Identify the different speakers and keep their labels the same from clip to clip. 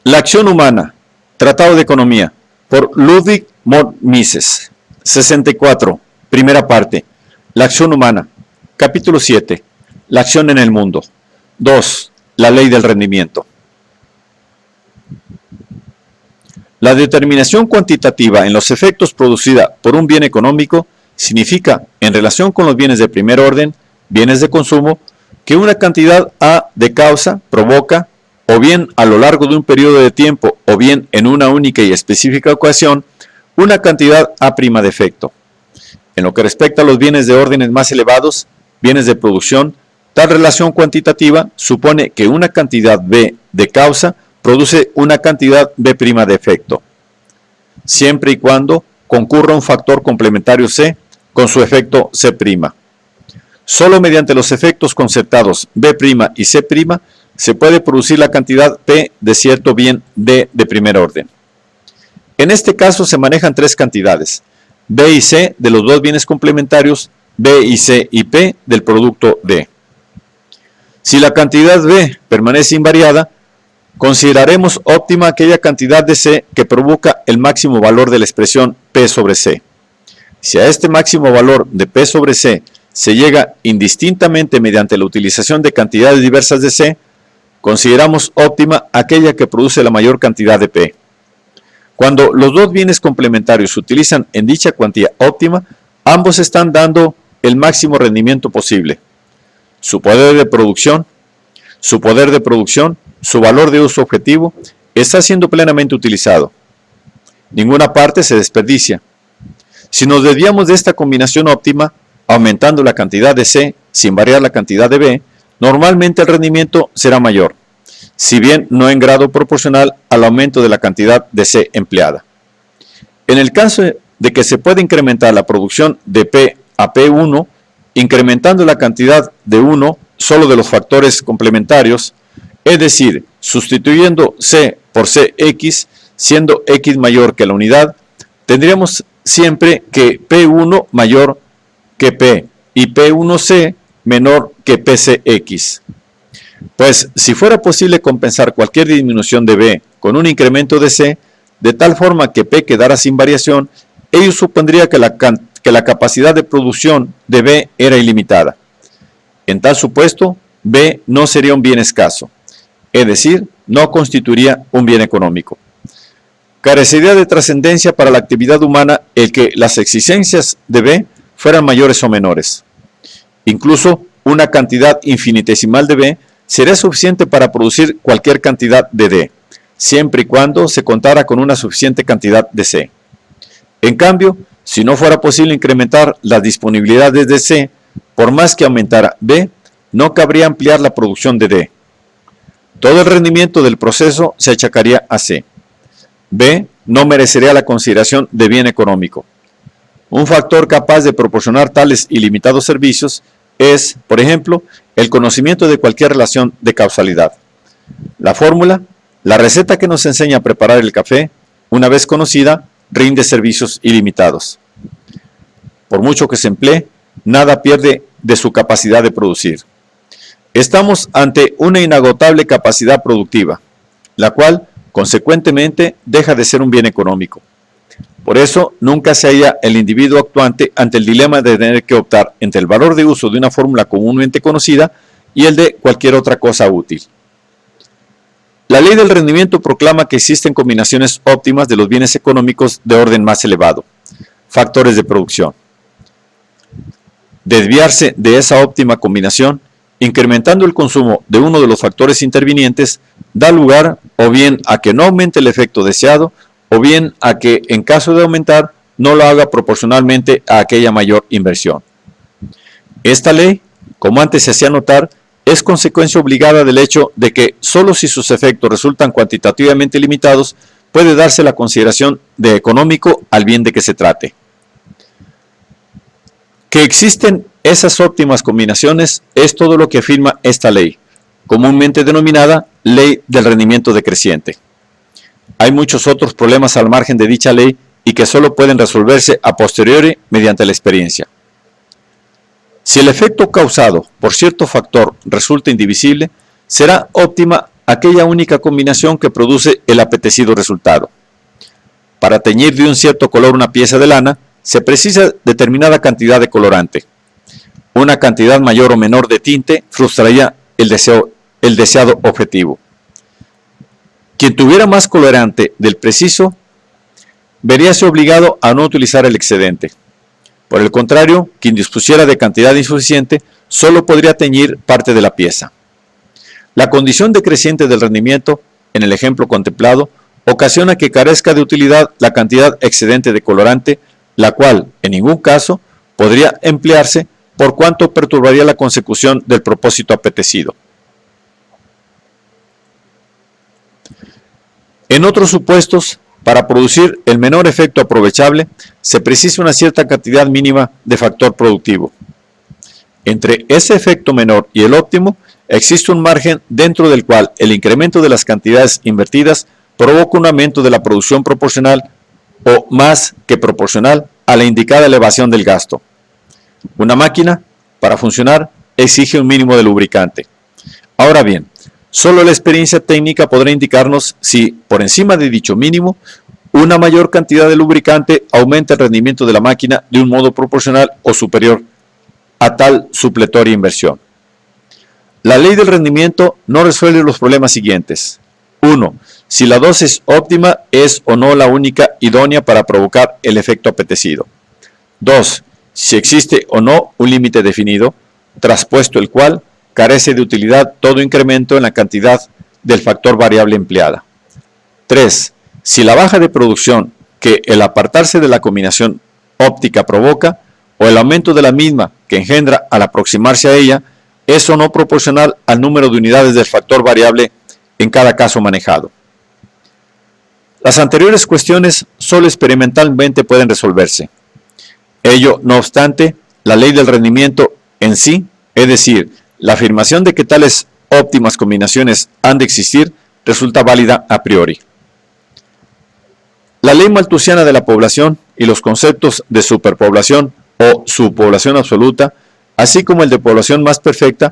Speaker 1: La acción humana, Tratado de Economía, por Ludwig von Mises. 64. Primera parte. La acción humana. Capítulo 7. La acción en el mundo. 2. La ley del rendimiento. La determinación cuantitativa en los efectos producida por un bien económico significa, en relación con los bienes de primer orden, bienes de consumo, que una cantidad A de causa provoca, o bien a lo largo de un periodo de tiempo, o bien en una única y específica ocasión, una cantidad A' de efecto. En lo que respecta a los bienes de órdenes más elevados, bienes de producción, tal relación cuantitativa supone que una cantidad B de causa produce una cantidad B' de efecto, siempre y cuando concurra un factor complementario C con su efecto C'. Solo mediante los efectos concertados B' y C' se puede producir la cantidad P de cierto bien D de primer orden. En este caso se manejan tres cantidades, B y C de los dos bienes complementarios, B y C y P del producto D. Si la cantidad B permanece invariada, consideraremos óptima aquella cantidad de C que provoca el máximo valor de la expresión P sobre C. Si a este máximo valor de P sobre C se llega indistintamente mediante la utilización de cantidades diversas de C, consideramos óptima aquella que produce la mayor cantidad de P. Cuando los dos bienes complementarios se utilizan en dicha cuantía óptima, ambos están dando el máximo rendimiento posible. Su poder de producción, su valor de uso objetivo, está siendo plenamente utilizado. Ninguna parte se desperdicia. Si nos desviamos de esta combinación óptima, aumentando la cantidad de C sin variar la cantidad de B, normalmente el rendimiento será mayor, si bien no en grado proporcional al aumento de la cantidad de C empleada. En el caso de que se pueda incrementar la producción de P a P1, incrementando la cantidad de 1 solo de los factores complementarios, es decir, sustituyendo C por Cx, siendo X mayor que la unidad, tendríamos siempre que P1 mayor que P y P1C menor que PCX. Pues si fuera posible compensar cualquier disminución de B con un incremento de C, de tal forma que P quedara sin variación, ello supondría que la capacidad de producción de B era ilimitada. En tal supuesto, B no sería un bien escaso, es decir, no constituiría un bien económico. Carecería de trascendencia para la actividad humana el que las exigencias de B fueran mayores o menores. Incluso una cantidad infinitesimal de B sería suficiente para producir cualquier cantidad de D, siempre y cuando se contara con una suficiente cantidad de C. En cambio, si no fuera posible incrementar las disponibilidades de C, por más que aumentara B, no cabría ampliar la producción de D. Todo el rendimiento del proceso se achacaría a C. B no merecería la consideración de bien económico. Un factor capaz de proporcionar tales ilimitados servicios es, por ejemplo, el conocimiento de cualquier relación de causalidad. La fórmula, la receta que nos enseña a preparar el café, una vez conocida, rinde servicios ilimitados. Por mucho que se emplee, nada pierde de su capacidad de producir. Estamos ante una inagotable capacidad productiva, la cual, consecuentemente, deja de ser un bien económico. Por eso, nunca se halla el individuo actuante ante el dilema de tener que optar entre el valor de uso de una fórmula comúnmente conocida y el de cualquier otra cosa útil. La ley del rendimiento proclama que existen combinaciones óptimas de los bienes económicos de orden más elevado, factores de producción. Desviarse de esa óptima combinación, incrementando el consumo de uno de los factores intervinientes, da lugar o bien a que no aumente el efecto deseado, o bien a que, en caso de aumentar, no lo haga proporcionalmente a aquella mayor inversión. Esta ley, como antes se hacía notar, es consecuencia obligada del hecho de que solo si sus efectos resultan cuantitativamente limitados, puede darse la consideración de económico al bien de que se trate. Que existen esas óptimas combinaciones es todo lo que afirma esta ley, comúnmente denominada ley del rendimiento decreciente. Hay muchos otros problemas al margen de dicha ley y que solo pueden resolverse a posteriori mediante la experiencia. Si el efecto causado por cierto factor resulta indivisible, será óptima aquella única combinación que produce el apetecido resultado. Para teñir de un cierto color una pieza de lana, se precisa determinada cantidad de colorante. Una cantidad mayor o menor de tinte frustraría el deseado objetivo. Quien tuviera más colorante del preciso, veríase obligado a no utilizar el excedente. Por el contrario, quien dispusiera de cantidad insuficiente, solo podría teñir parte de la pieza. La condición decreciente del rendimiento, en el ejemplo contemplado, ocasiona que carezca de utilidad la cantidad excedente de colorante, la cual, en ningún caso, podría emplearse por cuanto perturbaría la consecución del propósito apetecido. En otros supuestos, para producir el menor efecto aprovechable, se precisa una cierta cantidad mínima de factor productivo. Entre ese efecto menor y el óptimo, existe un margen dentro del cual el incremento de las cantidades invertidas provoca un aumento de la producción proporcional o más que proporcional a la indicada elevación del gasto. Una máquina, para funcionar, exige un mínimo de lubricante. Ahora bien, solo la experiencia técnica podrá indicarnos si, por encima de dicho mínimo, una mayor cantidad de lubricante aumenta el rendimiento de la máquina de un modo proporcional o superior a tal supletoria inversión. La ley del rendimiento no resuelve los problemas siguientes. 1. Si la dosis óptima es o no la única idónea para provocar el efecto apetecido. 2. Si existe o no un límite definido, traspuesto el cual carece de utilidad todo incremento en la cantidad del factor variable empleada. 3. Si la baja de producción que el apartarse de la combinación óptica provoca, o el aumento de la misma que engendra al aproximarse a ella, es o no proporcional al número de unidades del factor variable en cada caso manejado. Las anteriores cuestiones solo experimentalmente pueden resolverse. Ello, no obstante, la ley del rendimiento en sí, es decir, la afirmación de que tales óptimas combinaciones han de existir, resulta válida a priori. La ley malthusiana de la población y los conceptos de superpoblación o subpoblación absoluta, así como el de población más perfecta,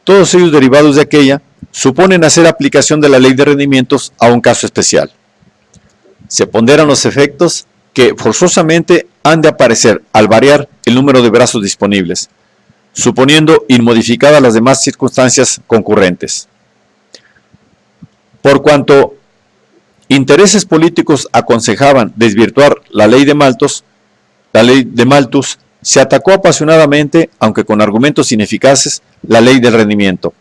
Speaker 1: todos ellos derivados de aquella, suponen hacer aplicación de la ley de rendimientos a un caso especial. Se ponderan los efectos que forzosamente han de aparecer al variar el número de brazos disponibles, suponiendo inmodificadas las demás circunstancias concurrentes. Por cuanto intereses políticos aconsejaban desvirtuar la ley de Malthus, se atacó apasionadamente, aunque con argumentos ineficaces, la ley del rendimiento,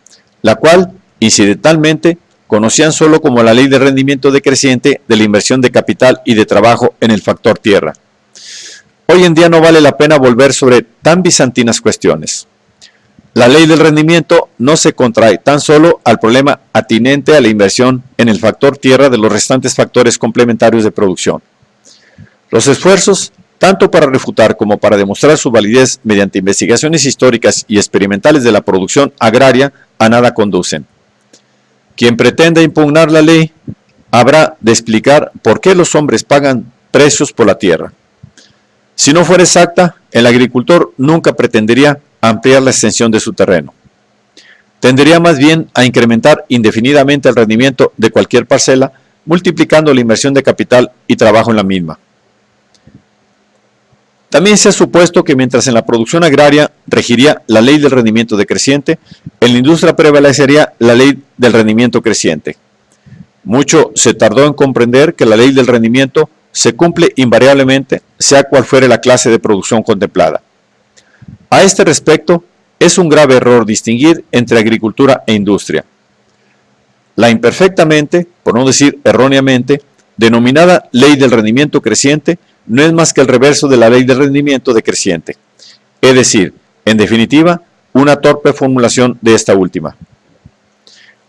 Speaker 1: la cual, incidentalmente, conocían solo como la ley de rendimiento decreciente de la inversión de capital y de trabajo en el factor tierra. Hoy en día no vale la pena volver sobre tan bizantinas cuestiones. La ley del rendimiento no se contrae tan solo al problema atinente a la inversión en el factor tierra de los restantes factores complementarios de producción. Los esfuerzos, tanto para refutar como para demostrar su validez mediante investigaciones históricas y experimentales de la producción agraria, a nada conducen. Quien pretenda impugnar la ley, habrá de explicar por qué los hombres pagan precios por la tierra. Si no fuera exacta, el agricultor nunca pretendería ampliar la extensión de su terreno. Tendería más bien a incrementar indefinidamente el rendimiento de cualquier parcela, multiplicando la inversión de capital y trabajo en la misma. También se ha supuesto que mientras en la producción agraria regiría la ley del rendimiento decreciente, en la industria prevalecería la ley del rendimiento creciente. Mucho se tardó en comprender que la ley del rendimiento se cumple invariablemente, sea cual fuere la clase de producción contemplada. A este respecto, es un grave error distinguir entre agricultura e industria. La imperfectamente, por no decir erróneamente, denominada ley del rendimiento creciente, no es más que el reverso de la ley del rendimiento decreciente, es decir, en definitiva, una torpe formulación de esta última.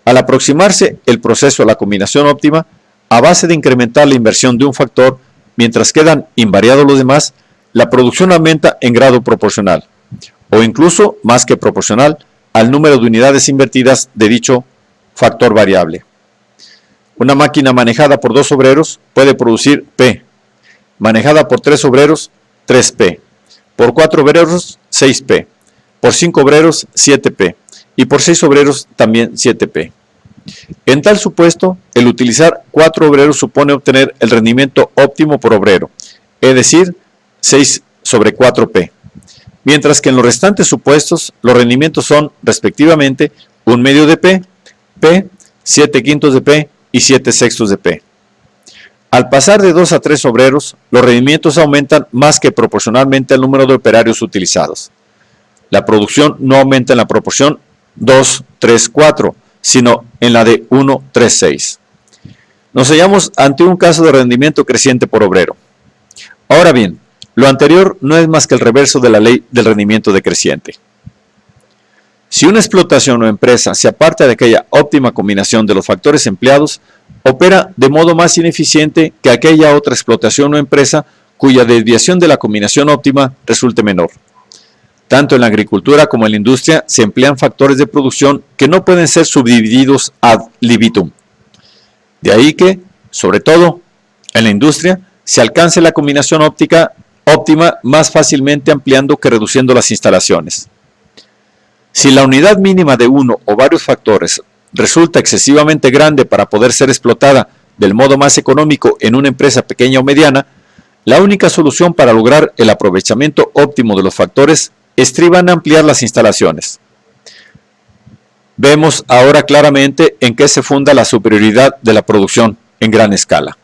Speaker 1: Al aproximarse el proceso a la combinación óptima, a base de incrementar la inversión de un factor, mientras quedan invariados los demás, la producción aumenta en grado proporcional, o incluso más que proporcional, al número de unidades invertidas de dicho factor variable. Una máquina manejada por 2 obreros puede producir P, manejada por 3 obreros, 3P, por 4 obreros, 6P, por 5 obreros, 7P, y por 6 obreros, también 7P. En tal supuesto, el utilizar 4 obreros supone obtener el rendimiento óptimo por obrero, es decir, 6/4P, mientras que en los restantes supuestos los rendimientos son respectivamente 1/2 de P, P, 7/5 de P y 7/6 de P. Al pasar de 2 a 3 obreros, los rendimientos aumentan más que proporcionalmente al número de operarios utilizados. La producción no aumenta en la proporción 2:3:4, sino en la de 1:3:6. Nos hallamos ante un caso de rendimiento creciente por obrero. Ahora bien, lo anterior no es más que el reverso de la ley del rendimiento decreciente. Si una explotación o empresa se aparta de aquella óptima combinación de los factores empleados, opera de modo más ineficiente que aquella otra explotación o empresa cuya desviación de la combinación óptima resulte menor. Tanto en la agricultura como en la industria se emplean factores de producción que no pueden ser subdivididos ad libitum. De ahí que, sobre todo, en la industria se alcance la combinación óptima más fácilmente ampliando que reduciendo las instalaciones. Si la unidad mínima de uno o varios factores resulta excesivamente grande para poder ser explotada del modo más económico en una empresa pequeña o mediana, la única solución para lograr el aprovechamiento óptimo de los factores estriba en ampliar las instalaciones. Vemos ahora claramente en qué se funda la superioridad de la producción en gran escala.